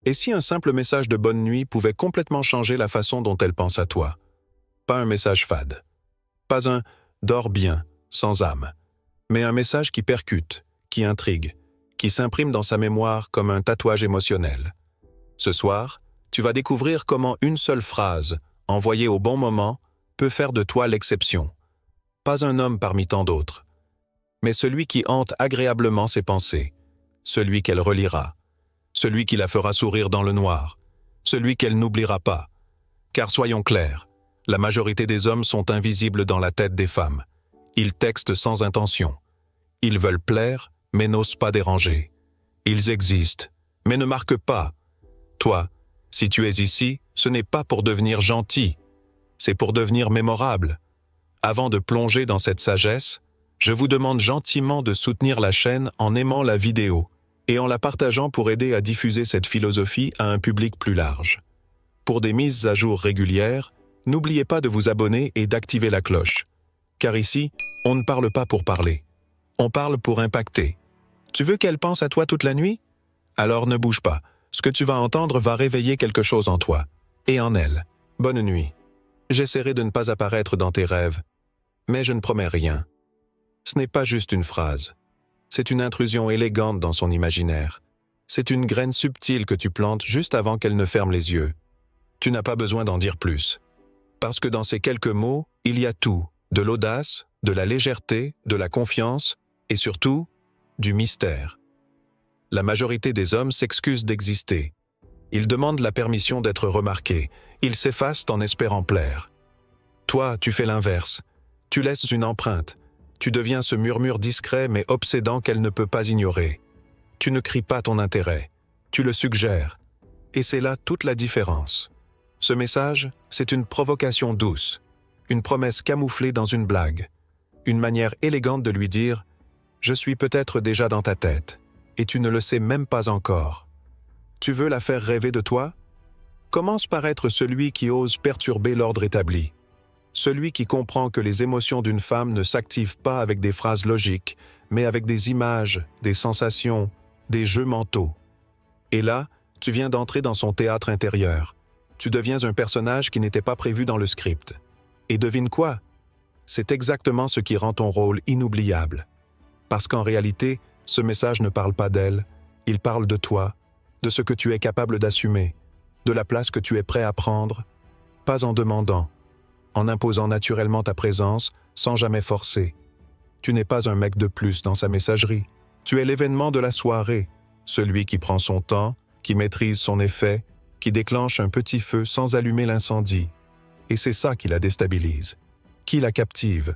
Et si un simple message de bonne nuit pouvait complètement changer la façon dont elle pense à toi? Pas un message fade. Pas un « dors bien » sans âme. Mais un message qui percute, qui intrigue, qui s'imprime dans sa mémoire comme un tatouage émotionnel. Ce soir, tu vas découvrir comment une seule phrase, envoyée au bon moment, peut faire de toi l'exception. Pas un homme parmi tant d'autres, mais celui qui hante agréablement ses pensées, celui qu'elle relira, celui qui la fera sourire dans le noir, celui qu'elle n'oubliera pas. Car soyons clairs, la majorité des hommes sont invisibles dans la tête des femmes. Ils textent sans intention. Ils veulent plaire, mais n'osent pas déranger. Ils existent, mais ne marquent pas. Toi, si tu es ici, ce n'est pas pour devenir gentil, c'est pour devenir mémorable. Avant de plonger dans cette sagesse, je vous demande gentiment de soutenir la chaîne en aimant la vidéo et en la partageant pour aider à diffuser cette philosophie à un public plus large. Pour des mises à jour régulières, n'oubliez pas de vous abonner et d'activer la cloche. Car ici, on ne parle pas pour parler. On parle pour impacter. Tu veux qu'elle pense à toi toute la nuit? Alors ne bouge pas. Ce que tu vas entendre va réveiller quelque chose en toi et en elle. Bonne nuit. J'essaierai de ne pas apparaître dans tes rêves, mais je ne promets rien. Ce n'est pas juste une phrase. C'est une intrusion élégante dans son imaginaire. C'est une graine subtile que tu plantes juste avant qu'elle ne ferme les yeux. Tu n'as pas besoin d'en dire plus. Parce que dans ces quelques mots, il y a tout, de l'audace, de la légèreté, de la confiance et surtout, du mystère. La majorité des hommes s'excusent d'exister. Ils demandent la permission d'être remarqués. Ils s'effacent en espérant plaire. Toi, tu fais l'inverse. Tu laisses une empreinte. Tu deviens ce murmure discret mais obsédant qu'elle ne peut pas ignorer. Tu ne cries pas ton intérêt. Tu le suggères. Et c'est là toute la différence. Ce message, c'est une provocation douce, une promesse camouflée dans une blague, une manière élégante de lui dire « Je suis peut-être déjà dans ta tête, et tu ne le sais même pas encore. Tu veux la faire rêver de toi? Commence par être celui qui ose perturber l'ordre établi, celui qui comprend que les émotions d'une femme ne s'activent pas avec des phrases logiques, mais avec des images, des sensations, des jeux mentaux. Et là, tu viens d'entrer dans son théâtre intérieur. Tu deviens un personnage qui n'était pas prévu dans le script. Et devine quoi? C'est exactement ce qui rend ton rôle inoubliable. Parce qu'en réalité, ce message ne parle pas d'elle, il parle de toi, de ce que tu es capable d'assumer, de la place que tu es prêt à prendre, pas en demandant, en imposant naturellement ta présence sans jamais forcer. Tu n'es pas un mec de plus dans sa messagerie. Tu es l'événement de la soirée, celui qui prend son temps, qui maîtrise son effet, qui déclenche un petit feu sans allumer l'incendie. Et c'est ça qui la déstabilise, qui la captive.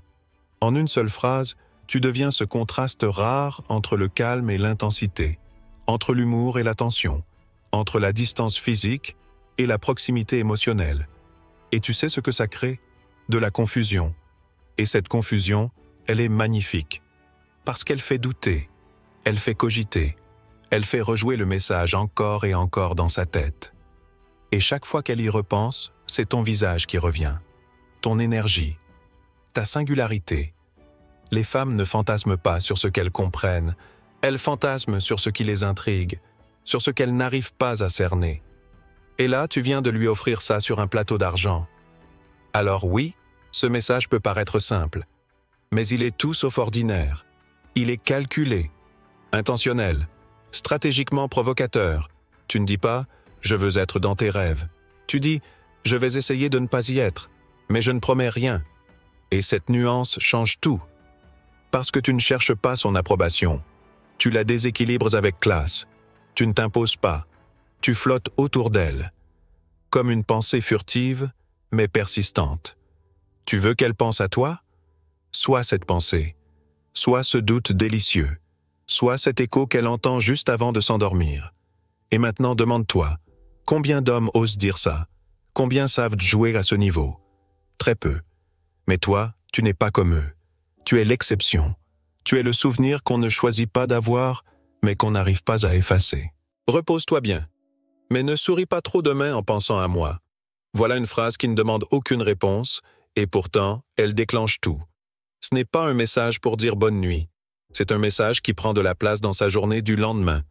En une seule phrase, tu deviens ce contraste rare entre le calme et l'intensité, entre l'humour et la tension, entre la distance physique et la proximité émotionnelle. Et tu sais ce que ça crée? De la confusion. Et cette confusion, elle est magnifique. Parce qu'elle fait douter, elle fait cogiter, elle fait rejouer le message encore et encore dans sa tête. Et chaque fois qu'elle y repense, c'est ton visage qui revient, ton énergie, ta singularité. Les femmes ne fantasment pas sur ce qu'elles comprennent, elles fantasment sur ce qui les intrigue, sur ce qu'elles n'arrivent pas à cerner. Et là, tu viens de lui offrir ça sur un plateau d'argent. Alors oui, ce message peut paraître simple, mais il est tout sauf ordinaire. Il est calculé, intentionnel, stratégiquement provocateur. Tu ne dis pas « je veux être dans tes rêves ». Tu dis « je vais essayer de ne pas y être, mais je ne promets rien ». Et cette nuance change tout. Parce que tu ne cherches pas son approbation. Tu la déséquilibres avec classe. Tu ne t'imposes pas. Tu flottes autour d'elle. Comme une pensée furtive, mais persistante. Tu veux qu'elle pense à toi? Sois cette pensée. Sois ce doute délicieux. Sois cet écho qu'elle entend juste avant de s'endormir. Et maintenant, demande-toi, combien d'hommes osent dire ça? Combien savent jouer à ce niveau? Très peu. Mais toi, tu n'es pas comme eux. Tu es l'exception. Tu es le souvenir qu'on ne choisit pas d'avoir, mais qu'on n'arrive pas à effacer. Repose-toi bien. Mais ne souris pas trop demain en pensant à moi. Voilà une phrase qui ne demande aucune réponse, et pourtant, elle déclenche tout. Ce n'est pas un message pour dire bonne nuit. C'est un message qui prend de la place dans sa journée du lendemain.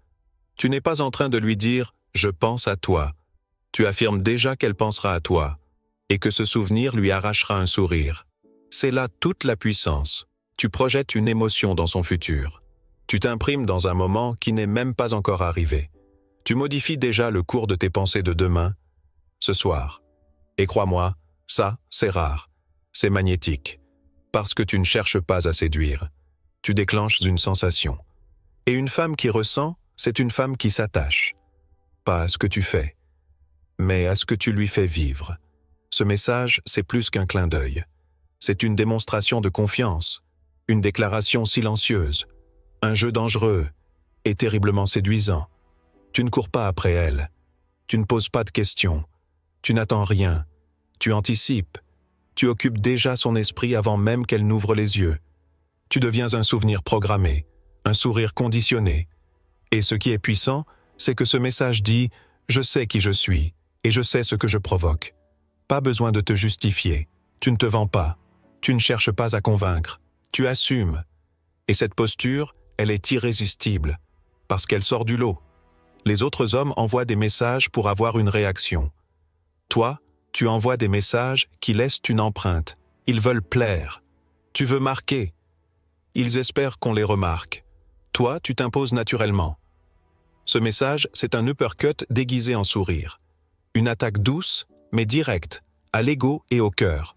Tu n'es pas en train de lui dire « Je pense à toi ». Tu affirmes déjà qu'elle pensera à toi, et que ce souvenir lui arrachera un sourire. C'est là toute la puissance. Tu projettes une émotion dans son futur. Tu t'imprimes dans un moment qui n'est même pas encore arrivé. Tu modifies déjà le cours de tes pensées de demain, ce soir. Et crois-moi, ça, c'est rare. C'est magnétique. Parce que tu ne cherches pas à séduire. Tu déclenches une sensation. Et une femme qui ressent, c'est une femme qui s'attache. Pas à ce que tu fais, mais à ce que tu lui fais vivre. Ce message, c'est plus qu'un clin d'œil. C'est une démonstration de confiance, une déclaration silencieuse, un jeu dangereux et terriblement séduisant. Tu ne cours pas après elle. Tu ne poses pas de questions. Tu n'attends rien. Tu anticipes. Tu occupes déjà son esprit avant même qu'elle n'ouvre les yeux. Tu deviens un souvenir programmé, un sourire conditionné. Et ce qui est puissant, c'est que ce message dit « Je sais qui je suis et je sais ce que je provoque ». Pas besoin de te justifier. Tu ne te vends pas. Tu ne cherches pas à convaincre. Tu assumes. Et cette posture, elle est irrésistible, parce qu'elle sort du lot. Les autres hommes envoient des messages pour avoir une réaction. Toi, tu envoies des messages qui laissent une empreinte. Ils veulent plaire. Tu veux marquer. Ils espèrent qu'on les remarque. Toi, tu t'imposes naturellement. Ce message, c'est un uppercut déguisé en sourire. Une attaque douce, mais directe, à l'ego et au cœur.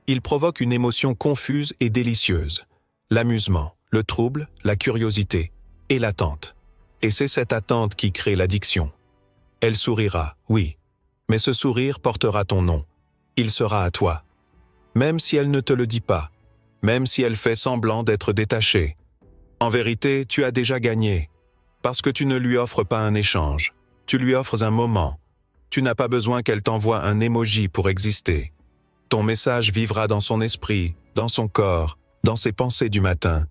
Il provoque une émotion confuse et délicieuse. L'amusement, le trouble, la curiosité et l'attente. Et c'est cette attente qui crée l'addiction. Elle sourira, oui, mais ce sourire portera ton nom. Il sera à toi. Même si elle ne te le dit pas, même si elle fait semblant d'être détachée. En vérité, tu as déjà gagné, parce que tu ne lui offres pas un échange. Tu lui offres un moment. Tu n'as pas besoin qu'elle t'envoie un emoji pour exister. Ton message vivra dans son esprit, dans son corps, dans ses pensées du matin.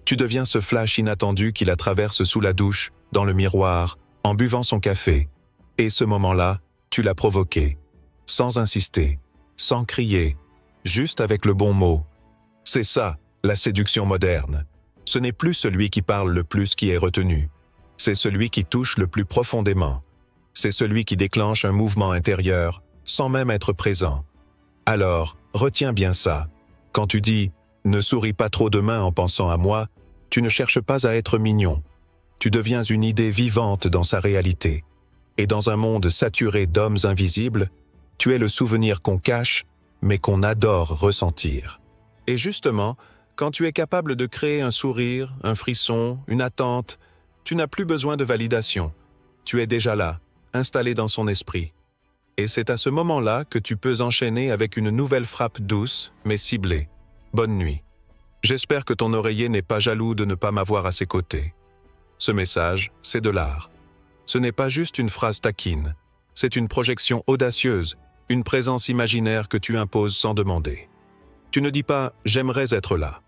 Tu deviens ce flash inattendu qui la traverse sous la douche, dans le miroir, en buvant son café. Et ce moment-là, tu l'as provoqué, sans insister, sans crier, juste avec le bon mot. C'est ça, la séduction moderne. Ce n'est plus celui qui parle le plus qui est retenu. C'est celui qui touche le plus profondément. C'est celui qui déclenche un mouvement intérieur, sans même être présent. Alors, retiens bien ça. Quand tu dis « ne souris pas trop demain en pensant à moi », tu ne cherches pas à être mignon. Tu deviens une idée vivante dans sa réalité. Et dans un monde saturé d'hommes invisibles, tu es le souvenir qu'on cache, mais qu'on adore ressentir. Et justement, quand tu es capable de créer un sourire, un frisson, une attente, tu n'as plus besoin de validation. Tu es déjà là, installé dans son esprit. Et c'est à ce moment-là que tu peux enchaîner avec une nouvelle frappe douce, mais ciblée. Bonne nuit. J'espère que ton oreiller n'est pas jaloux de ne pas m'avoir à ses côtés. Ce message, c'est de l'art. Ce n'est pas juste une phrase taquine. C'est une projection audacieuse, une présence imaginaire que tu imposes sans demander. Tu ne dis pas « j'aimerais être là ».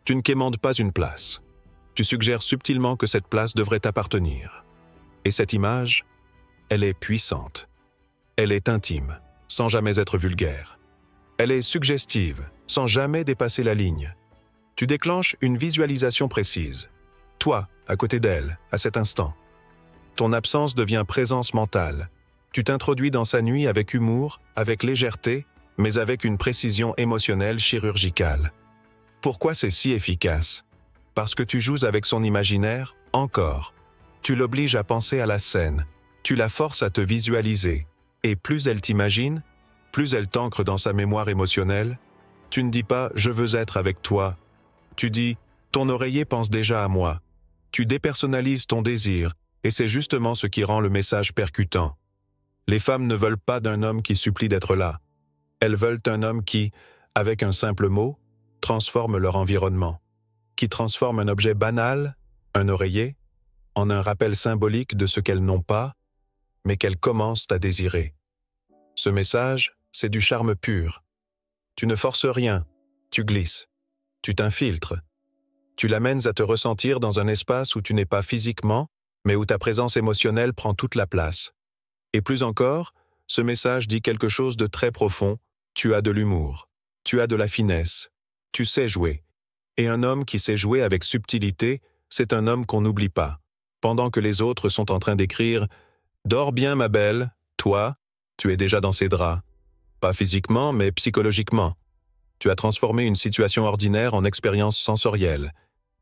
Tu ne quémandes pas une place. Tu suggères subtilement que cette place devrait t'appartenir. Et cette image, elle est puissante. Elle est intime, sans jamais être vulgaire. Elle est suggestive, sans jamais dépasser la ligne. Tu déclenches une visualisation précise. Toi, à côté d'elle, à cet instant. Ton absence devient présence mentale. Tu t'introduis dans sa nuit avec humour, avec légèreté, mais avec une précision émotionnelle chirurgicale. Pourquoi c'est si efficace? Parce que tu joues avec son imaginaire, encore. Tu l'obliges à penser à la scène. Tu la forces à te visualiser. Et plus elle t'imagine, plus elle t'ancre dans sa mémoire émotionnelle. Tu ne dis pas « je veux être avec toi ». Tu dis « ton oreiller pense déjà à moi ». Tu dépersonnalises ton désir, et c'est justement ce qui rend le message percutant. Les femmes ne veulent pas d'un homme qui supplie d'être là. Elles veulent un homme qui, avec un simple mot, transforme leur environnement, qui transforme un objet banal, un oreiller, en un rappel symbolique de ce qu'elles n'ont pas, mais qu'elles commencent à désirer. Ce message, c'est du charme pur. Tu ne forces rien, tu glisses, tu t'infiltres. Tu l'amènes à te ressentir dans un espace où tu n'es pas physiquement, mais où ta présence émotionnelle prend toute la place. Et plus encore, ce message dit quelque chose de très profond. Tu as de l'humour, tu as de la finesse, tu sais jouer. Et un homme qui sait jouer avec subtilité, c'est un homme qu'on n'oublie pas. Pendant que les autres sont en train d'écrire Dors bien, ma belle. Toi, tu es déjà dans ces draps. Pas physiquement, mais psychologiquement. Tu as transformé une situation ordinaire en expérience sensorielle.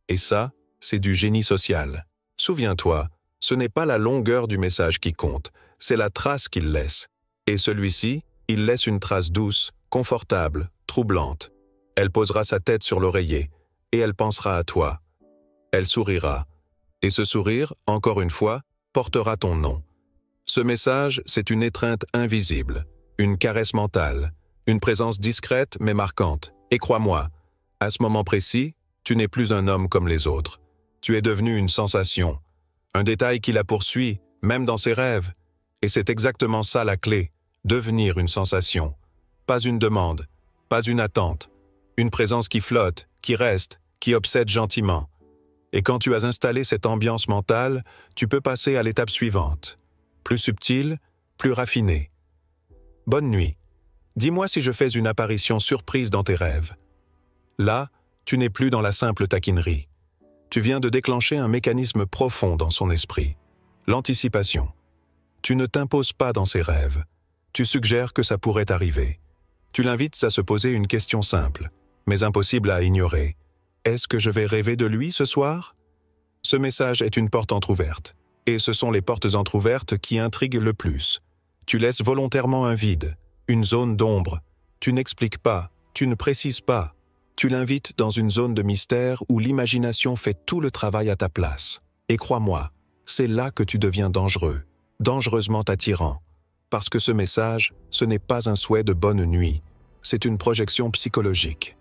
Et ça, c'est du génie social. Souviens-toi, ce n'est pas la longueur du message qui compte, c'est la trace qu'il laisse. Et celui-ci, il laisse une trace douce, confortable, troublante. Elle posera sa tête sur l'oreiller, et elle pensera à toi. Elle sourira. Et ce sourire, encore une fois, portera ton nom. Ce message, c'est une étreinte invisible, une caresse mentale, une présence discrète mais marquante. Et crois-moi, à ce moment précis, tu n'es plus un homme comme les autres. Tu es devenu une sensation, un détail qui la poursuit, même dans ses rêves. Et c'est exactement ça la clé, devenir une sensation. Pas une demande, pas une attente, une présence qui flotte, qui reste, qui obsède gentiment. Et quand tu as installé cette ambiance mentale, tu peux passer à l'étape suivante. Plus subtile, plus raffinée. Bonne nuit. Dis-moi si je fais une apparition surprise dans tes rêves. Là, tu n'es plus dans la simple taquinerie. Tu viens de déclencher un mécanisme profond dans son esprit. L'anticipation. Tu ne t'imposes pas dans ses rêves. Tu suggères que ça pourrait arriver. Tu l'invites à se poser une question simple, mais impossible à ignorer. Est-ce que je vais rêver de lui ce soir? Ce message est une porte entr'ouverte. Et ce sont les portes entr'ouvertes qui intriguent le plus. Tu laisses volontairement un vide, une zone d'ombre. Tu n'expliques pas, tu ne précises pas. Tu l'invites dans une zone de mystère où l'imagination fait tout le travail à ta place. Et crois-moi, c'est là que tu deviens dangereux, dangereusement attirant. Parce que ce message, ce n'est pas un souhait de bonne nuit. C'est une projection psychologique.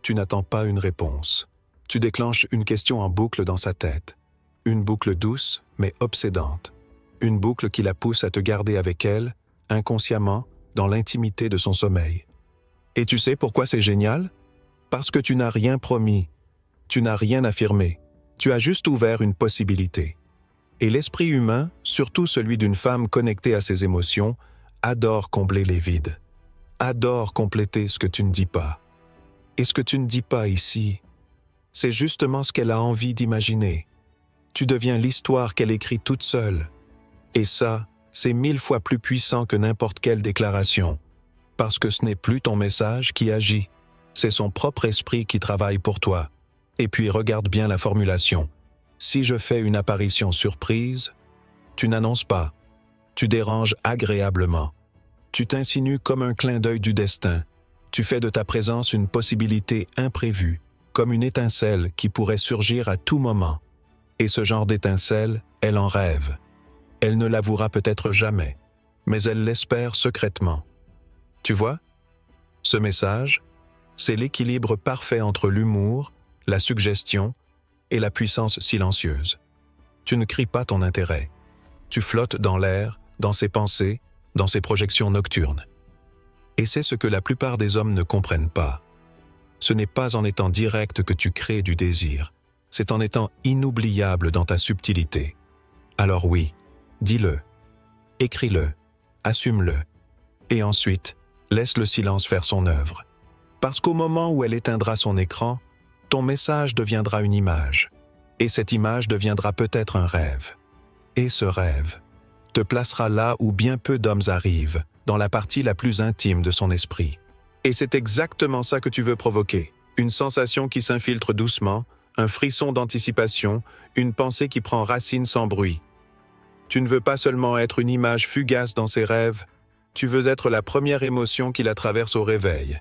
Tu n'attends pas une réponse. Tu déclenches une question en boucle dans sa tête. Une boucle douce, mais obsédante. Une boucle qui la pousse à te garder avec elle, inconsciemment, dans l'intimité de son sommeil. Et tu sais pourquoi c'est génial? Parce que tu n'as rien promis. Tu n'as rien affirmé. Tu as juste ouvert une possibilité. Et l'esprit humain, surtout celui d'une femme connectée à ses émotions, adore combler les vides. Adore compléter ce que tu ne dis pas. Et ce que tu ne dis pas ici, c'est justement ce qu'elle a envie d'imaginer. Tu deviens l'histoire qu'elle écrit toute seule. Et ça, c'est 1000 fois plus puissant que n'importe quelle déclaration. Parce que ce n'est plus ton message qui agit, c'est son propre esprit qui travaille pour toi. Et puis regarde bien la formulation. Si je fais une apparition surprise, tu n'annonces pas. Tu déranges agréablement. Tu t'insinues comme un clin d'œil du destin. Tu fais de ta présence une possibilité imprévue, comme une étincelle qui pourrait surgir à tout moment. Et ce genre d'étincelle, elle en rêve. Elle ne l'avouera peut-être jamais, mais elle l'espère secrètement. Tu vois? Ce message, c'est l'équilibre parfait entre l'humour, la suggestion et la puissance silencieuse. Tu ne cries pas ton intérêt. Tu flottes dans l'air, dans ses pensées, dans ses projections nocturnes. Et c'est ce que la plupart des hommes ne comprennent pas. Ce n'est pas en étant direct que tu crées du désir, c'est en étant inoubliable dans ta subtilité. Alors oui, dis-le, écris-le, assume-le, et ensuite, laisse le silence faire son œuvre. Parce qu'au moment où elle éteindra son écran, ton message deviendra une image, et cette image deviendra peut-être un rêve. Et ce rêve te placera là où bien peu d'hommes arrivent, dans la partie la plus intime de son esprit. Et c'est exactement ça que tu veux provoquer, une sensation qui s'infiltre doucement, un frisson d'anticipation, une pensée qui prend racine sans bruit. Tu ne veux pas seulement être une image fugace dans ses rêves, tu veux être la première émotion qui la traverse au réveil.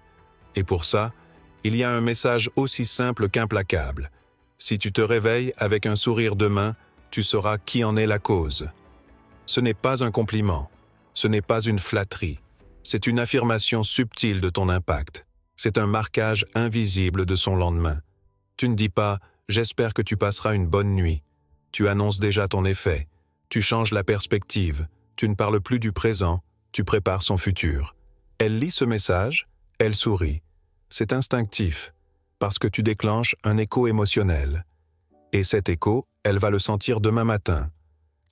Et pour ça, il y a un message aussi simple qu'implacable. Si tu te réveilles avec un sourire demain, tu sauras qui en est la cause. Ce n'est pas un compliment, ce n'est pas une flatterie, c'est une affirmation subtile de ton impact. C'est un marquage invisible de son lendemain. Tu ne dis pas « j'espère que tu passeras une bonne nuit ». Tu annonces déjà ton effet. Tu changes la perspective. Tu ne parles plus du présent. Tu prépares son futur. Elle lit ce message. Elle sourit. C'est instinctif, parce que tu déclenches un écho émotionnel. Et cet écho, elle va le sentir demain matin.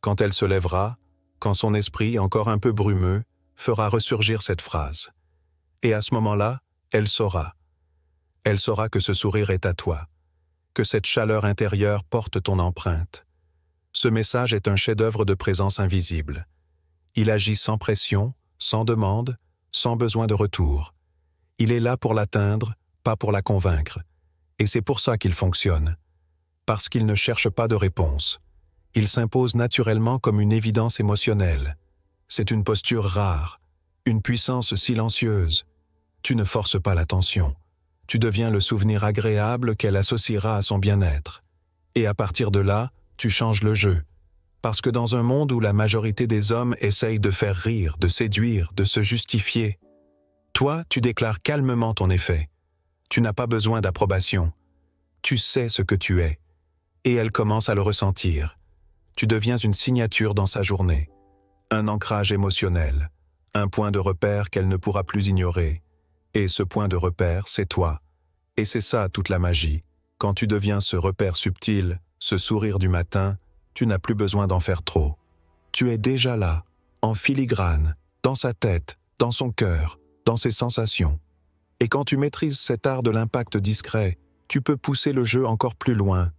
Quand elle se lèvera, quand son esprit, encore un peu brumeux, fera ressurgir cette phrase. Et à ce moment-là, elle saura. Elle saura que ce sourire est à toi, que cette chaleur intérieure porte ton empreinte. Ce message est un chef-d'œuvre de présence invisible. Il agit sans pression, sans demande, sans besoin de retour. Il est là pour l'atteindre, pas pour la convaincre. Et c'est pour ça qu'il fonctionne. Parce qu'il ne cherche pas de réponse. Il s'impose naturellement comme une évidence émotionnelle. C'est une posture rare, une puissance silencieuse. Tu ne forces pas l'attention. Tu deviens le souvenir agréable qu'elle associera à son bien-être. Et à partir de là, tu changes le jeu. Parce que dans un monde où la majorité des hommes essayent de faire rire, de séduire, de se justifier, toi, tu déclares calmement ton effet. Tu n'as pas besoin d'approbation. Tu sais ce que tu es. Et elle commence à le ressentir. Tu deviens une signature dans sa journée. Un ancrage émotionnel. Un point de repère qu'elle ne pourra plus ignorer. Et ce point de repère, c'est toi. Et c'est ça toute la magie. Quand tu deviens ce repère subtil, ce sourire du matin, tu n'as plus besoin d'en faire trop. Tu es déjà là, en filigrane, dans sa tête, dans son cœur, dans ses sensations. Et quand tu maîtrises cet art de l'impact discret, tu peux pousser le jeu encore plus loin,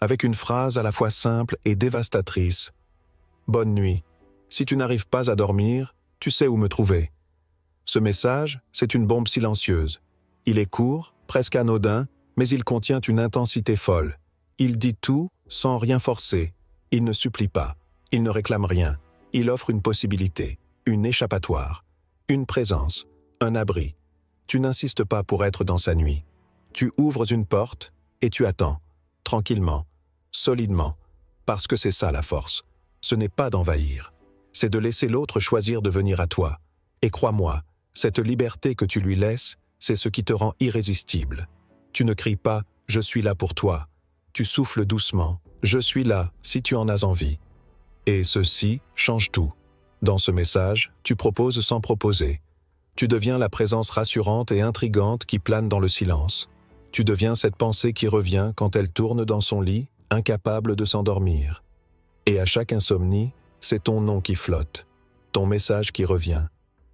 avec une phrase à la fois simple et dévastatrice. « Bonne nuit. Si tu n'arrives pas à dormir, tu sais où me trouver. » Ce message, c'est une bombe silencieuse. Il est court, presque anodin, mais il contient une intensité folle. Il dit tout sans rien forcer. Il ne supplie pas. Il ne réclame rien. Il offre une possibilité, une échappatoire, une présence, un abri. Tu n'insistes pas pour être dans sa nuit. Tu ouvres une porte et tu attends, tranquillement, solidement, parce que c'est ça la force. Ce n'est pas d'envahir. C'est de laisser l'autre choisir de venir à toi. Et crois-moi, cette liberté que tu lui laisses, c'est ce qui te rend irrésistible. Tu ne cries pas « je suis là pour toi ». Tu souffles doucement « je suis là si tu en as envie ». Et ceci change tout. Dans ce message, tu proposes sans proposer. Tu deviens la présence rassurante et intrigante qui plane dans le silence. Tu deviens cette pensée qui revient quand elle tourne dans son lit, incapable de s'endormir. Et à chaque insomnie, c'est ton nom qui flotte, ton message qui revient,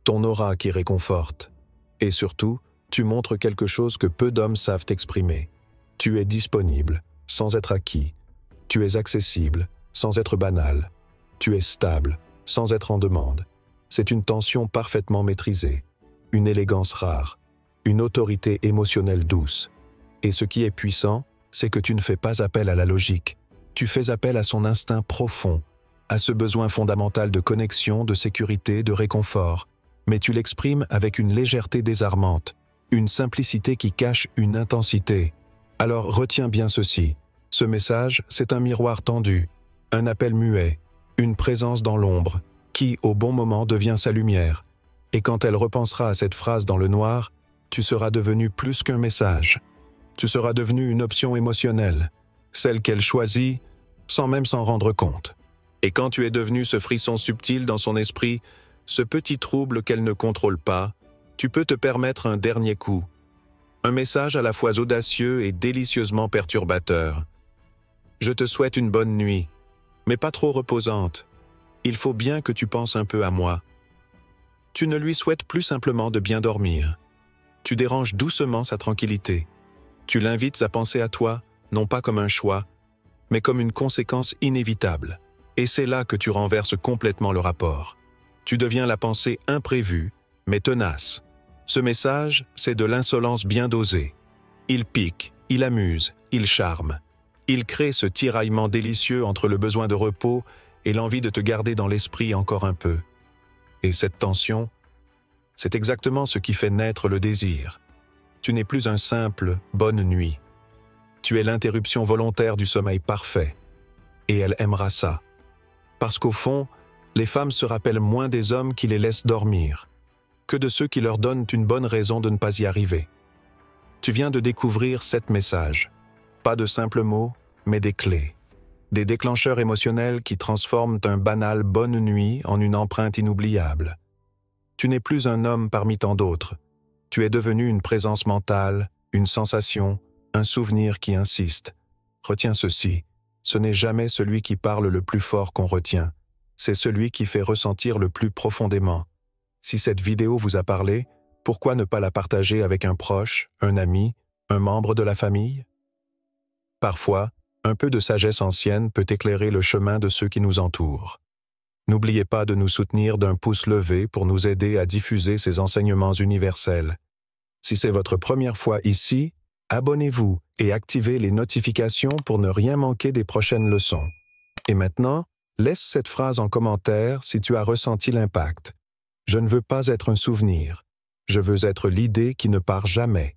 ton aura qui réconforte. Et surtout, tu montres quelque chose que peu d'hommes savent exprimer. Tu es disponible, sans être acquis. Tu es accessible, sans être banal. Tu es stable, sans être en demande. C'est une tension parfaitement maîtrisée, une élégance rare, une autorité émotionnelle douce. Et ce qui est puissant, c'est que tu ne fais pas appel à la logique. Tu fais appel à son instinct profond, à ce besoin fondamental de connexion, de sécurité, de réconfort. Mais tu l'exprimes avec une légèreté désarmante, une simplicité qui cache une intensité. Alors retiens bien ceci. Ce message, c'est un miroir tendu, un appel muet, une présence dans l'ombre, qui, au bon moment, devient sa lumière. Et quand elle repensera à cette phrase dans le noir, tu seras devenu plus qu'un message. Tu seras devenu une option émotionnelle, celle qu'elle choisit sans même s'en rendre compte. Et quand tu es devenu ce frisson subtil dans son esprit, ce petit trouble qu'elle ne contrôle pas, tu peux te permettre un dernier coup. Un message à la fois audacieux et délicieusement perturbateur. Je te souhaite une bonne nuit, mais pas trop reposante. Il faut bien que tu penses un peu à moi. Tu ne lui souhaites plus simplement de bien dormir. Tu déranges doucement sa tranquillité. Tu l'invites à penser à toi, non pas comme un choix, mais comme une conséquence inévitable. Et c'est là que tu renverses complètement le rapport. Tu deviens la pensée imprévue, mais tenace. Ce message, c'est de l'insolence bien dosée. Il pique, il amuse, il charme. Il crée ce tiraillement délicieux entre le besoin de repos et l'envie de te garder dans l'esprit encore un peu. Et cette tension, c'est exactement ce qui fait naître le désir. Tu n'es plus un simple « bonne nuit ». Tu es l'interruption volontaire du sommeil parfait. Et elle aimera ça. Parce qu'au fond, les femmes se rappellent moins des hommes qui les laissent dormir que de ceux qui leur donnent une bonne raison de ne pas y arriver. Tu viens de découvrir 7 messages. Pas de simples mots, mais des clés. Des déclencheurs émotionnels qui transforment un banal « bonne nuit » en une empreinte inoubliable. Tu n'es plus un homme parmi tant d'autres. Tu es devenu une présence mentale, une sensation, un souvenir qui insiste. Retiens ceci, ce n'est jamais celui qui parle le plus fort qu'on retient. C'est celui qui fait ressentir le plus profondément. Si cette vidéo vous a parlé, pourquoi ne pas la partager avec un proche, un ami, un membre de la famille? Parfois, un peu de sagesse ancienne peut éclairer le chemin de ceux qui nous entourent. N'oubliez pas de nous soutenir d'un pouce levé pour nous aider à diffuser ces enseignements universels. Si c'est votre première fois ici, abonnez-vous et activez les notifications pour ne rien manquer des prochaines leçons. Et maintenant, laisse cette phrase en commentaire si tu as ressenti l'impact. Je ne veux pas être un souvenir. Je veux être l'idée qui ne part jamais.